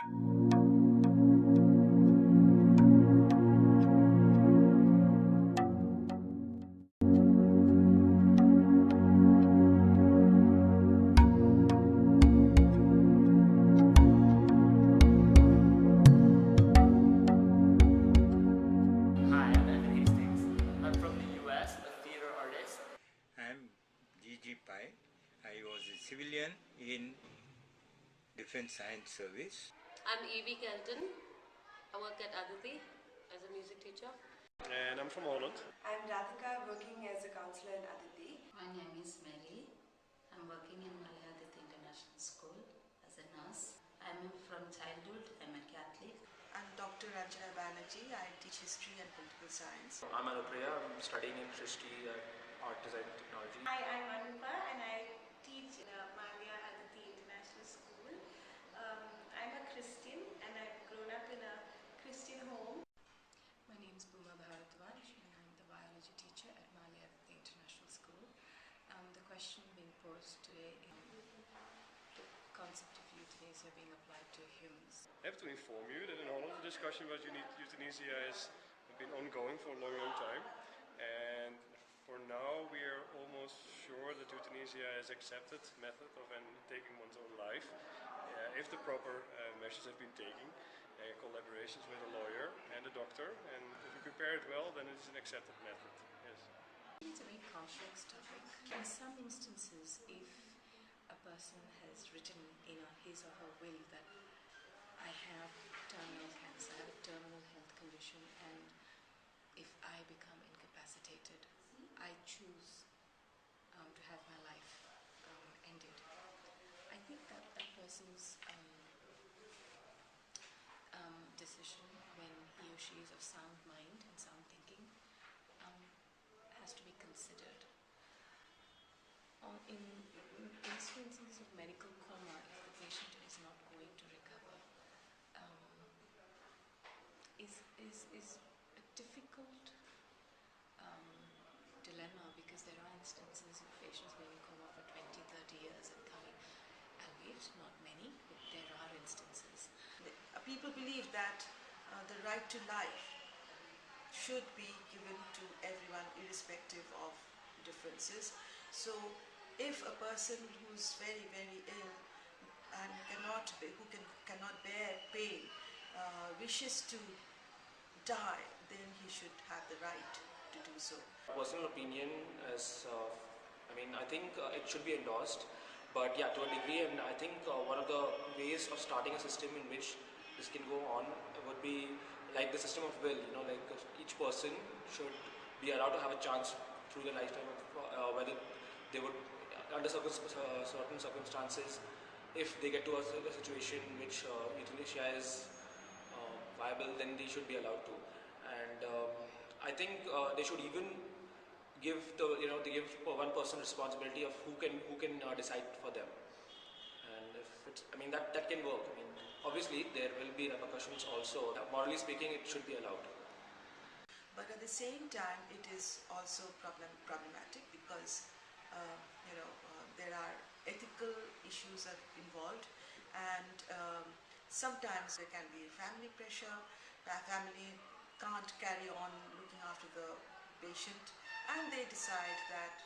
I was a civilian in Defense Science Service. I'm Evie Kelton. I work at Aditi as a music teacher. And I'm from Holland. I'm Radhika, working as a counselor in Aditi. My name is Mary. I'm working in Aditi International School as a nurse. I'm from childhood. I'm a Catholic. I'm Dr. Ranjana Banerjee. I teach history and political science. I'm Anupriya. I'm studying in history and art design technology. Hi, I'm Anupa and I teach in Malia Aditi International School. I'm a Christian and I've grown up in a Christian home. My name is Bhuma Bharadwaj and I'm the biology teacher at Malia Aditi International School. The question being posed today is the concept of euthanasia being applied to humans. I have to inform you that in Holland the discussion about euthanasia has been ongoing for a long time. And for now we are almost sure that euthanasia is accepted method of taking one's own life if the proper measures have been taken, collaborations with a lawyer and a doctor, and if you prepare it well, then it's an accepted method. Yes. It's a very complex topic. In some instances, if a person has written in his or her will that I have terminal cancer, I have a terminal health condition, and if I become incapacitated, I choose to have my life ended. I think that that person's decision, when he or she is of sound mind and sound thinking, has to be considered. In instances of medical coma, if the patient is not going to recover, is a difficult dilemma, because there are instances of patients being in coma for 20, 30 years and coming, albeit not many, but there are instances. People believe that the right to life should be given to everyone irrespective of differences. So if a person who's very, very ill and cannot bear pain wishes to die, then he should have the right to do so. Personal opinion is, I think it should be endorsed, but yeah, to a degree, and I think one of the ways of starting a system in which this can go on would be like the system of will, like each person should be allowed to have a chance through their lifetime of whether they would, under certain circumstances, if they get to a situation in which euthanasia is viable, then they should be allowed to. And I think they should even give they give one person responsibility of who can decide for them. And if it's, that can work. Obviously there will be repercussions also. Morally speaking, it should be allowed. But at the same time, it is also problematic because there are ethical issues are involved, and sometimes there can be family pressure. The family can't carry on looking after the patient, and they decide that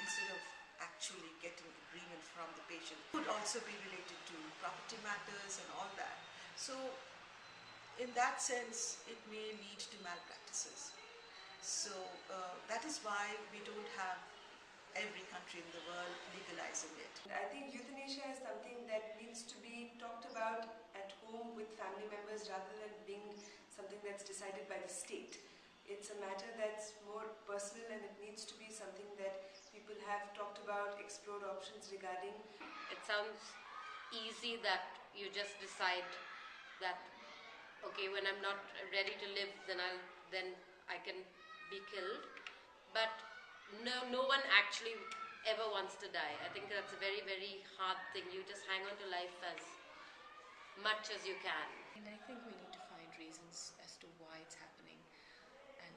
instead of actually getting agreement from the patient, could also be related to property matters and all that. So in that sense, it may lead to malpractices. So that is why we don't have every country in the world legalizing it. I think euthanasia is something that needs to be talked about at home with family members rather than being something that's decided by the state. It's a matter that's more personal, and it needs to be something that people have talked about, explored options regarding. It sounds easy that you just decide that, okay, when I'm not ready to live, then I can be killed. But no one actually ever wants to die. I think that's a very, very hard thing. You just hang on to life as much as you can. And I think we need to find reasons as to why it's happening, and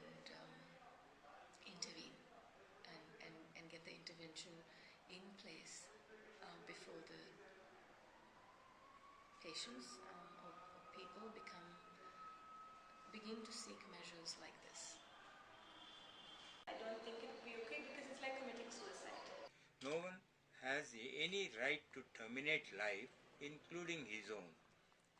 intervene and get the intervention in place before the patients or people begin to seek measures like this. I don't think it would be okay because it's like committing suicide. No one has any right to terminate life, including his own.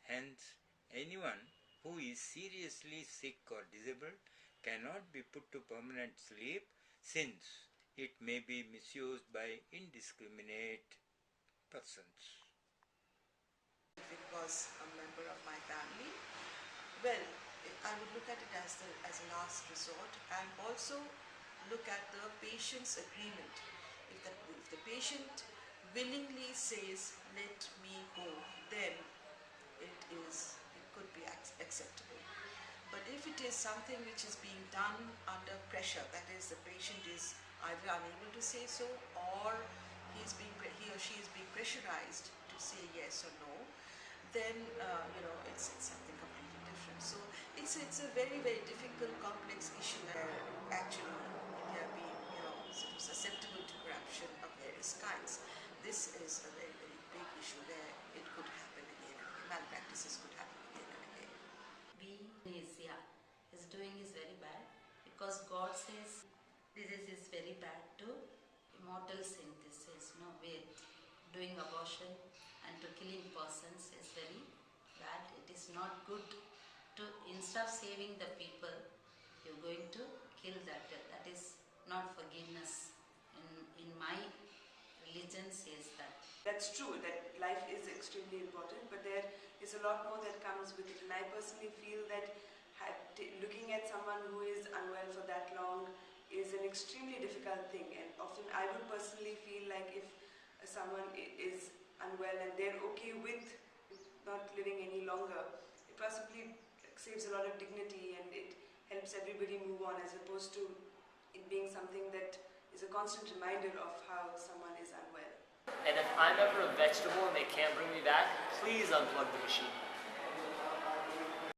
Hence, anyone who is seriously sick or disabled cannot be put to permanent sleep, since it may be misused by indiscriminate persons. If it was a member of my family, well, I would look at it as a last resort, and also look at the patient's agreement. If the patient willingly says, "Let me go," then it could be acceptable. But if it is something which is being done under pressure, that is, the patient is either unable to say so, or he or she is being pressurized to say yes or no, then it's something completely different. So it's a very, very difficult, complex issue where actually India being sort of susceptible to corruption of various kinds. This is a very, very big issue where it could happen again and again. Malpractices could happen again and again. Euthanasia is doing is very bad because God says this is very bad to immortal sin. This is no way. Doing abortion and to killing persons is very bad. It is not good to, instead of saving the people, you're going to kill that. That is not forgiveness. In my religion says that. That's true, that life is extremely important, but there is a lot more that comes with it. And I personally feel that looking at someone who is unwell for that long is an extremely difficult thing. And often I would personally feel like if someone is unwell and they're okay with not living any longer, it possibly saves a lot of dignity and it helps everybody move on, as opposed to it being something that is a constant reminder of how someone is unwell. And if I'm ever a vegetable and they can't bring me back, please unplug the machine.